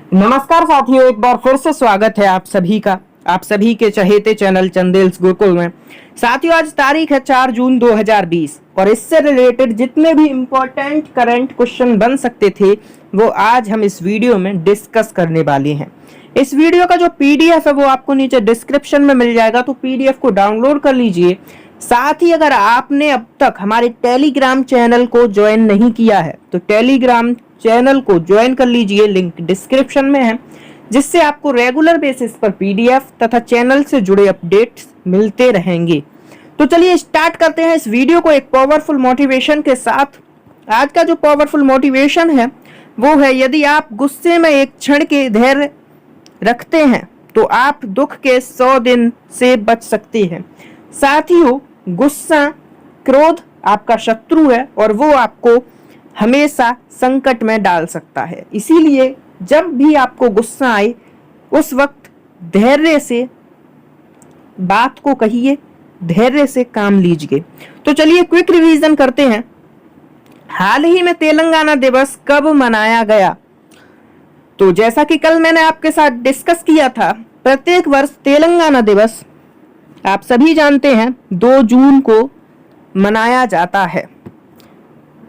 नमस्कार साथियों, एक बार फिर से स्वागत है आप सभी का, आप सभी के चहेते चैनल चंदेल्स गुरुकुल में। साथियों, आज तारीख है 4 जून 2020 और इससे रिलेटेड जितने भी इम्पोर्टेंट करंट क्वेश्चन बन सकते थे वो आज हम इस वीडियो में डिस्कस करने वाले हैं। इस वीडियो का जो पीडीएफ है वो आपको नीचे डिस्क्रिप्शन में मिल जाएगा, तो पीडीएफ को डाउनलोड कर लीजिए। साथ ही अगर आपने अब तक हमारे टेलीग्राम चैनल को ज्वाइन नहीं किया है तो टेलीग्राम चैनल को ज्वाइन कर लीजिए, लिंक डिस्क्रिप्शन में है, जिससे आपको रेगुलर बेसिस पर पीडीएफ तथा चैनल से जुड़े अपडेट्स मिलते रहेंगे। तो चलिए स्टार्ट करते हैं इस वीडियो को एक पावरफुल मोटिवेशन के साथ। आज का जो पावरफुल मोटिवेशन है वो है, यदि आप गुस्से में एक क्षण के धैर्य रखते हैं तो आप दुख के 100 दिन से बच सकते हैं। साथियों, गुस्सा, क्रोध आपका शत्रु है और वो आपको हमेशा संकट में डाल सकता है। इसीलिए जब भी आपको गुस्सा आए उस वक्त धैर्य से बात को कहिए, धैर्य से काम लीजिए। तो चलिए क्विक रिवीजन करते हैं। हाल ही में तेलंगाना दिवस कब मनाया गया? तो जैसा कि कल मैंने आपके साथ डिस्कस किया था, प्रत्येक वर्ष तेलंगाना दिवस आप सभी जानते हैं 2 जून को मनाया जाता है।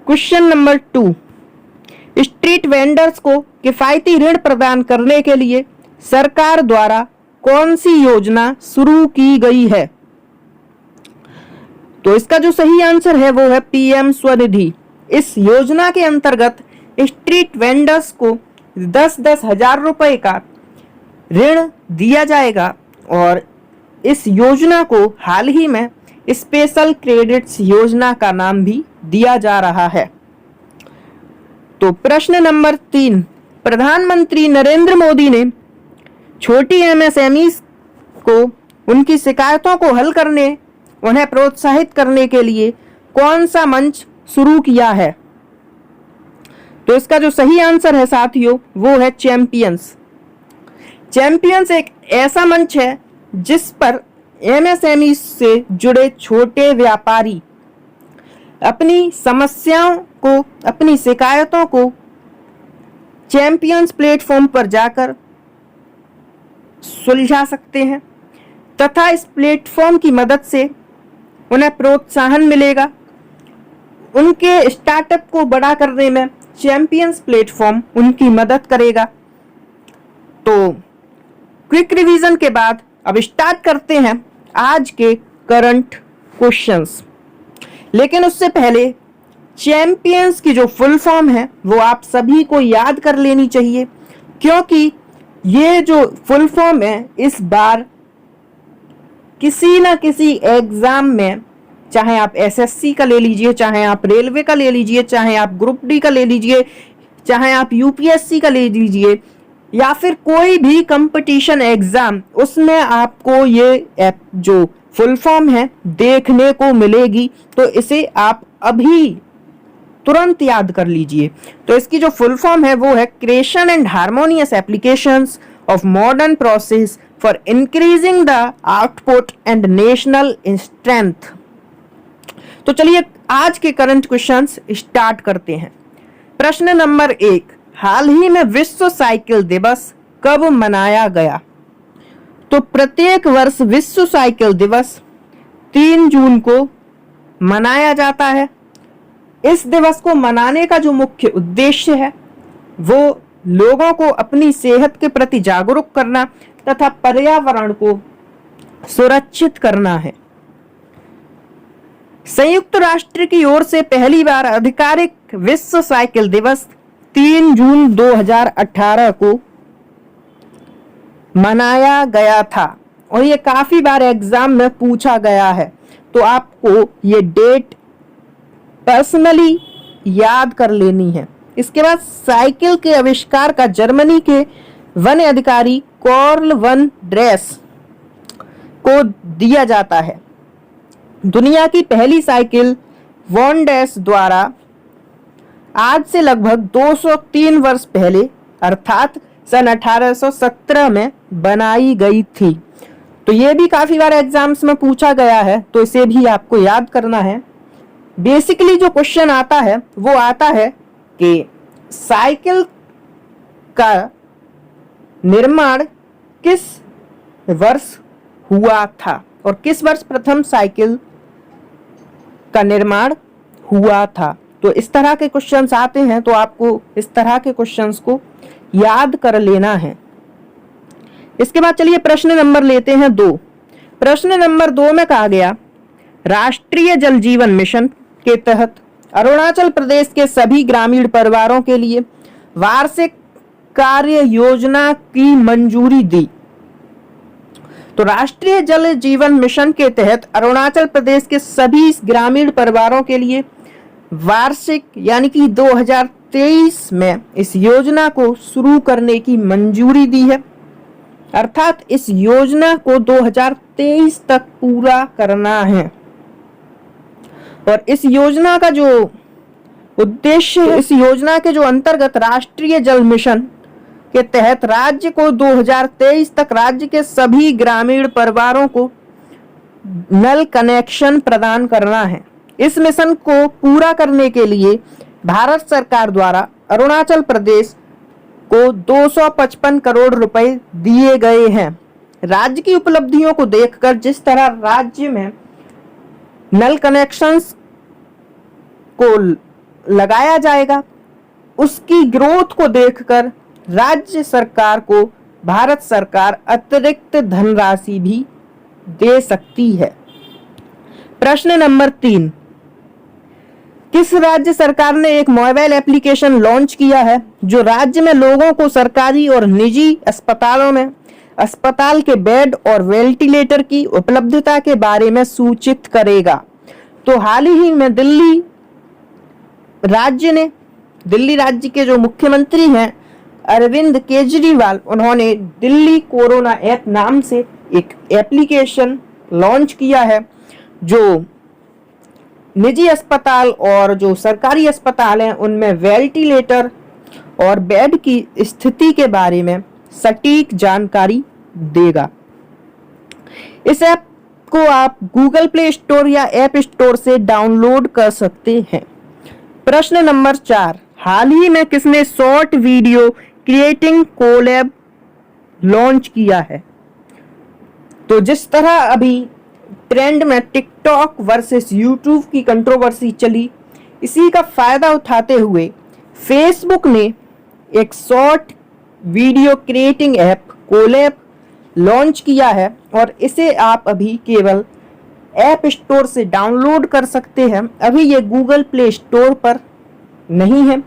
क्वेश्चन नंबर 2, स्ट्रीट वेंडर्स को किफायती ऋण प्रदान करने के लिए सरकार द्वारा कौन सी योजना शुरू की गई है? तो इसका जो सही आंसर है वो है पीएम स्वनिधि। इस योजना के अंतर्गत स्ट्रीट वेंडर्स को 10-10 हजार रुपए का ऋण दिया जाएगा और इस योजना को हाल ही में स्पेशल क्रेडिट्स योजना का नाम भी दिया जा रहा है। तो प्रश्न नंबर 3, प्रधानमंत्री नरेंद्र मोदी ने छोटी एमएसएमई को उनकी शिकायतों को हल करने, उन्हें प्रोत्साहित करने के लिए कौन सा मंच शुरू किया है? तो इसका जो सही आंसर है साथियों वो है चैंपियंस। चैंपियंस एक ऐसा मंच है जिस पर एमएसएमई से जुड़े छोटे व्यापारी अपनी समस्याओं को, अपनी शिकायतों को चैंपियंस प्लेटफॉर्म पर जाकर सुलझा सकते हैं तथा इस प्लेटफॉर्म की मदद से उन्हें प्रोत्साहन मिलेगा। उनके स्टार्टअप को बड़ा करने में चैंपियंस प्लेटफॉर्म उनकी मदद करेगा। तो क्विक रिवीजन के बाद अब स्टार्ट करते हैं आज के करंट क्वेश्चंस। लेकिन उससे पहले चैंपियंस की जो फुल फॉर्म है वो आप सभी को याद कर लेनी चाहिए, क्योंकि ये जो फुल फॉर्म है इस बार किसी ना किसी एग्जाम में, चाहे आप एसएससी का ले लीजिए, चाहे आप रेलवे का ले लीजिए, चाहे आप ग्रुप डी का ले लीजिए, चाहे आप यूपीएससी का ले लीजिए, या फिर कोई भी कंपटीशन एग्जाम, उसमें आपको ये जो फुल फॉर्म है देखने को मिलेगी। तो इसे आप अभी तुरंत याद कर लीजिए। तो इसकी जो फुल फॉर्म है वो है creation and harmonious applications of modern process for increasing the output and national strength. तो चलिए आज के करंट क्वेश्चंस स्टार्ट करते हैं। प्रश्न नंबर 1, हाल ही में विश्व साइकिल दिवस कब मनाया गया? तो प्रत्येक वर्ष विश्व साइकिल दिवस 3 जून को मनाया जाता है। इस दिवस को मनाने का जो मुख्य उद्देश्य है वो लोगों को अपनी सेहत के प्रति जागरूक करना तथा पर्यावरण को सुरक्षित करना है। संयुक्त राष्ट्र की ओर से पहली बार आधिकारिक विश्व साइकिल दिवस 3 जून 2018 को मनाया गया था और ये काफी बार एग्जाम में पूछा गया है, तो आपको ये डेट पर्सनली याद कर लेनी है। इसके बाद साइकिल के आविष्कार का जर्मनी के वन अधिकारी कार्ल वन ड्रेस को दिया जाता है। दुनिया की पहली साइकिल वॉन डैश द्वारा आज से लगभग 203 वर्ष पहले अर्थात सन 1817 में बनाई गई थी। तो ये भी काफी बार एग्जाम्स में पूछा गया है, तो इसे भी आपको याद करना है। बेसिकली जो क्वेश्चन आता है वो आता है कि साइकिल का निर्माण किस वर्ष हुआ था और किस वर्ष प्रथम साइकिल का निर्माण हुआ था। तो इस तरह के क्वेश्चंस आते हैं, तो आपको इस तरह के क्वेश्चंस को याद कर लेना है। इसके बाद चलिए प्रश्न नंबर लेते हैं 2। प्रश्न नंबर 2 में कहा गया, राष्ट्रीय जल जीवन मिशन के तहत अरुणाचल प्रदेश के सभी ग्रामीण परिवारों के लिए वार्षिक कार्य योजना की मंजूरी दी। तो राष्ट्रीय जल जीवन मिशन के तहत अरुणाचल प्रदेश के सभी ग्रामीण परिवारों के लिए वार्षिक यानी कि 2023 में इस योजना को शुरू करने की मंजूरी दी है। अर्थात इस योजना को 2023 तक पूरा करना है। और इस योजना का जो उद्देश्य है, इस योजना के जो अंतर्गत राष्ट्रीय जल मिशन के तहत राज्य को 2023 तक राज्य के सभी ग्रामीण परिवारों को नल कनेक्शन प्रदान करना है। इस मिशन को पूरा करने के लिए भारत सरकार द्वारा अरुणाचल प्रदेश को 255 करोड़ रुपए दिए गए हैं। राज्य की उपलब्धियों को देखकर, जिस तरह राज्य में नल कनेक्शंस को लगाया जाएगा, उसकी ग्रोथ को देखकर राज्य सरकार को भारत सरकार अतिरिक्त धनराशि भी दे सकती है। प्रश्न नंबर 3, किस राज्य सरकार ने एक मोबाइल एप्लीकेशन लॉन्च किया है जो राज्य में लोगों को सरकारी और निजी अस्पतालों में अस्पताल के बेड और वेंटिलेटर की उपलब्धता के बारे में सूचित करेगा? तो हाल ही में दिल्ली राज्य के जो मुख्यमंत्री हैं अरविंद केजरीवाल, उन्होंने दिल्ली कोरोना ऐप नाम से एक एप्लीकेशन लॉन्च किया है जो निजी अस्पताल और जो सरकारी अस्पताल हैं उनमें वेंटिलेटर और बेड की स्थिति के बारे में सटीक जानकारी देगा। इस ऐप को आप गूगल प्ले स्टोर या ऐप स्टोर से डाउनलोड कर सकते हैं। प्रश्न नंबर 4, हाल ही में किसने short video creating collab launch किया है? तो जिस तरह अभी ट्रेंड में टिकटॉक वर्सेस यूट्यूब की कंट्रोवर्सी चली, इसी का फायदा उठाते हुए फेसबुक ने एक short video creating app collab launch किया है और इसे आप अभी केवल ऐप स्टोर से डाउनलोड कर सकते हैं। अभी ये गूगल प्ले स्टोर पर नहीं है।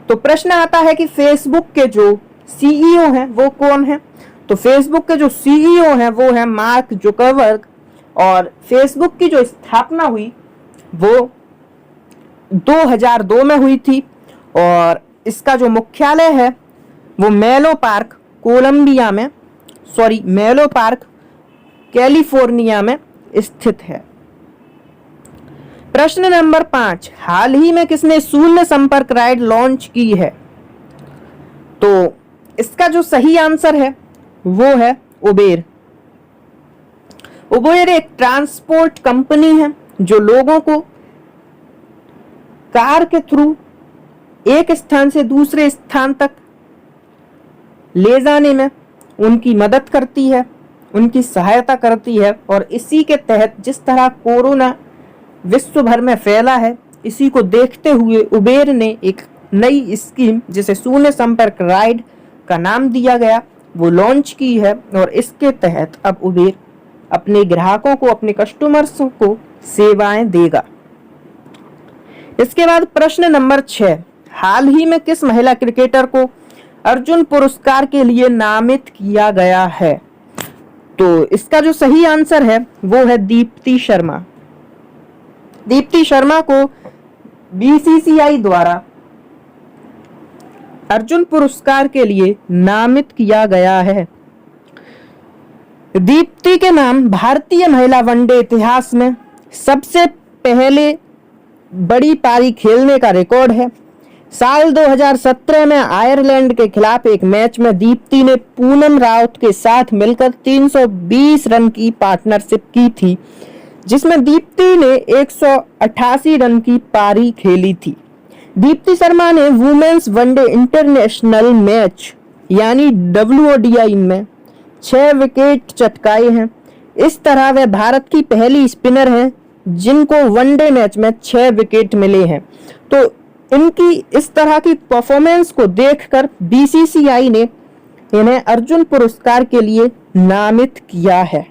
तो प्रश्न आता है कि फेसबुक के जो सीईओ हैं वो कौन है? तो फेसबुक के जो सीईओ हैं वो है मार्क जुकरबर्ग और फेसबुक की जो स्थापना हुई वो 2002 में हुई थी और इसका जो मुख्यालय है वो मेलो पार्क कैलिफोर्निया में स्थित है। प्रश्न नंबर 5, हाल ही में किसने शून्य संपर्क राइड लॉन्च की है? तो इसका जो सही आंसर है वो है उबेर। उबेर एक ट्रांसपोर्ट कंपनी है जो लोगों को कार के थ्रू एक स्थान से दूसरे स्थान तक ले जाने में उनकी मदद करती है, उनकी सहायता करती है। और इसी के तहत जिस तरह कोरोना विश्व भर में फैला है, इसी को देखते हुए उबेर ने एक नई स्कीम जिसे शून्य संपर्क राइड का नाम दिया गया वो लॉन्च की है और इसके तहत अब उबेर अपने ग्राहकों को, अपने कस्टमर्स को सेवाएं देगा। इसके बाद प्रश्न नंबर 6, हाल ही में किस महिला क्रिकेटर को अर्जुन पुरस्कार के लिए नामित किया गया है? तो इसका जो सही आंसर है वो है दीप्ति शर्मा। दीप्ति शर्मा को बीसीसीआई द्वारा अर्जुन पुरस्कार के लिए नामित किया गया है। दीप्ति के नाम भारतीय महिला वनडे इतिहास में सबसे पहले बड़ी पारी खेलने का रिकॉर्ड है। साल 2017 में आयरलैंड के खिलाफ एक मैच में दीप्ति ने पूनम राउत के साथ मिलकर 320 रन की पार्टनरशिप की थी, जिसमें दीप्ति ने 188 रन की पारी खेली थी। दीप्ति शर्मा ने वुमेन्स वनडे इंटरनेशनल मैच यानी WODI में 6 विकेट चटकाए हैं। इस तरह वे भारत की पहली स्पिनर हैं जिनको वनडे मैच में 6 विकेट मिले हैं। तो इनकी इस तरह की परफॉर्मेंस को देखकर BCCI ने इन्हें अर्जुन पुरस्कार के लिए नामित किया है।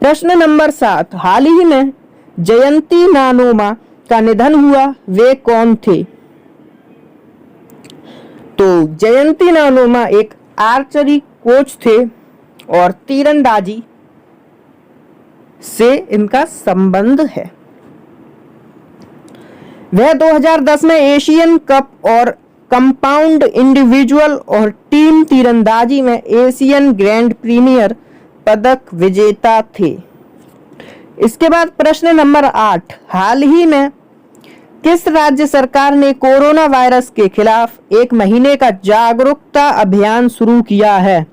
प्रश्न नंबर 7, हाल ही में जयंती नानोमा का निधन हुआ, वे कौन थे? तो जयंती नानोमा एक आर्चरी कोच थे और तीरंदाजी से इनका संबंध है। वह 2010 में एशियन कप और कंपाउंड इंडिविजुअल और टीम तीरंदाजी में एशियन ग्रैंड प्रीमियर पदक विजेता थे। इसके बाद प्रश्न नंबर 8, हाल ही में किस राज्य सरकार ने कोरोना वायरस के खिलाफ 1 महीने का जागरूकता अभियान शुरू किया है?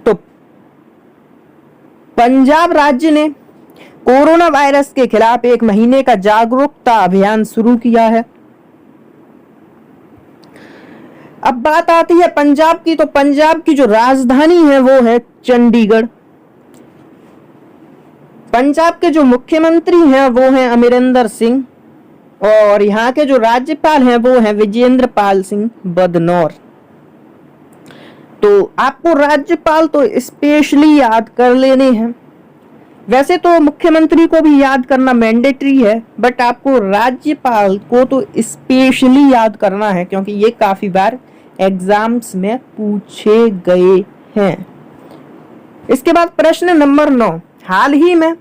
तो पंजाब राज्य ने कोरोना वायरस के खिलाफ 1 महीने का जागरूकता अभियान शुरू किया है। अब बात आती है पंजाब की, तो पंजाब की जो राजधानी है वो है चंडीगढ़। पंजाब के जो मुख्यमंत्री हैं वो हैं अमरिंदर सिंह और यहाँ के जो राज्यपाल हैं वो हैं विजेंद्र पाल सिंह बदनौर। तो आपको राज्यपाल तो स्पेशली याद कर लेने हैं। वैसे तो मुख्यमंत्री को भी याद करना मैंडेटरी है, बट आपको राज्यपाल को तो स्पेशली याद करना है क्योंकि ये काफी बार एग्जाम्स में पूछे गए हैं। इसके बाद प्रश्न नंबर 9, हाल ही में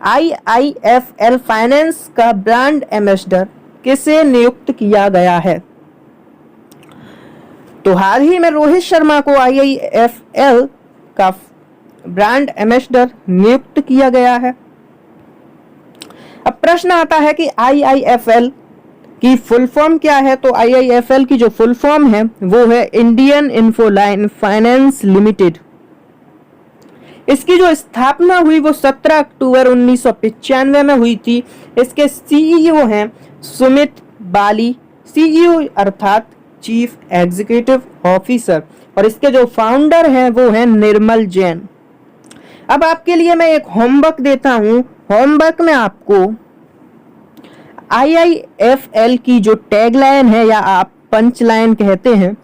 IIFL फाइनेंस का ब्रांड एम्बेसडर किसे नियुक्त किया गया है? तो हाल ही में रोहित शर्मा को IIFL का ब्रांड एम्बेसडर नियुक्त किया गया है। अब प्रश्न आता है कि IIFL की फुल फॉर्म क्या है? तो IIFL की जो फुल फॉर्म है वो है इंडियन इन्फोलाइन फाइनेंस लिमिटेड। इसकी जो स्थापना हुई वो 17 अक्टूबर 1995 में हुई थी। इसके CEO हैं सुमित बाली, CEO अर्थात चीफ एग्जीक्यूटिव ऑफिसर, और इसके जो फाउंडर हैं वो हैं निर्मल जैन। अब आपके लिए मैं एक होमवर्क देता हूं। होमवर्क में आपको IIFL की जो टैगलाइन है या आप पंच लाइन कहते हैं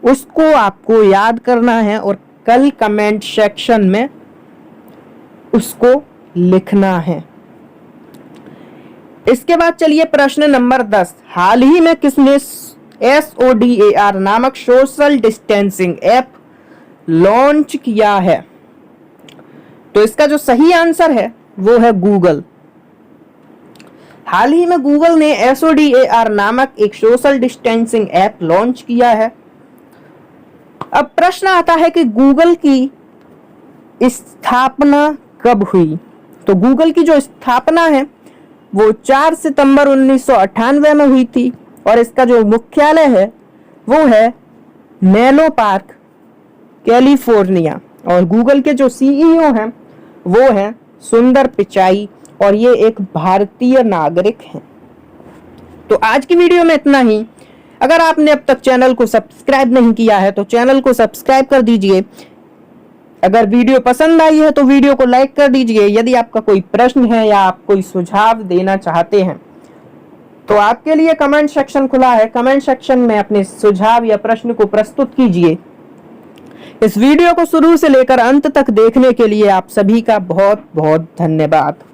उसको आपको याद करना है और कल कमेंट सेक्शन में उसको लिखना है। इसके बाद चलिए प्रश्न नंबर 10, हाल ही में किसने SODAR नामक सोशल डिस्टेंसिंग ऐप लॉन्च किया है? तो इसका जो सही आंसर है वो है गूगल। हाल ही में गूगल ने SODAR नामक एक सोशल डिस्टेंसिंग ऐप लॉन्च किया है। अब प्रश्न आता है कि गूगल की स्थापना कब हुई? तो गूगल की जो स्थापना है वो 4 सितंबर 1998 में हुई थी और इसका जो मुख्यालय है वो है मेनो पार्क, कैलिफोर्निया। और गूगल के जो CEO हैं वो हैं सुंदर पिचाई और ये एक भारतीय नागरिक हैं। तो आज की वीडियो में इतना ही। अगर आपने अब तक चैनल को सब्सक्राइब नहीं किया है तो चैनल को सब्सक्राइब कर दीजिए। अगर वीडियो पसंद आई है तो वीडियो को लाइक कर दीजिए। यदि आपका कोई प्रश्न है या आप कोई सुझाव देना चाहते हैं तो आपके लिए कमेंट सेक्शन खुला है। कमेंट सेक्शन में अपने सुझाव या प्रश्न को प्रस्तुत कीजिए। इस वीडियो को शुरू से लेकर अंत तक देखने के लिए आप सभी का बहुत बहुत धन्यवाद।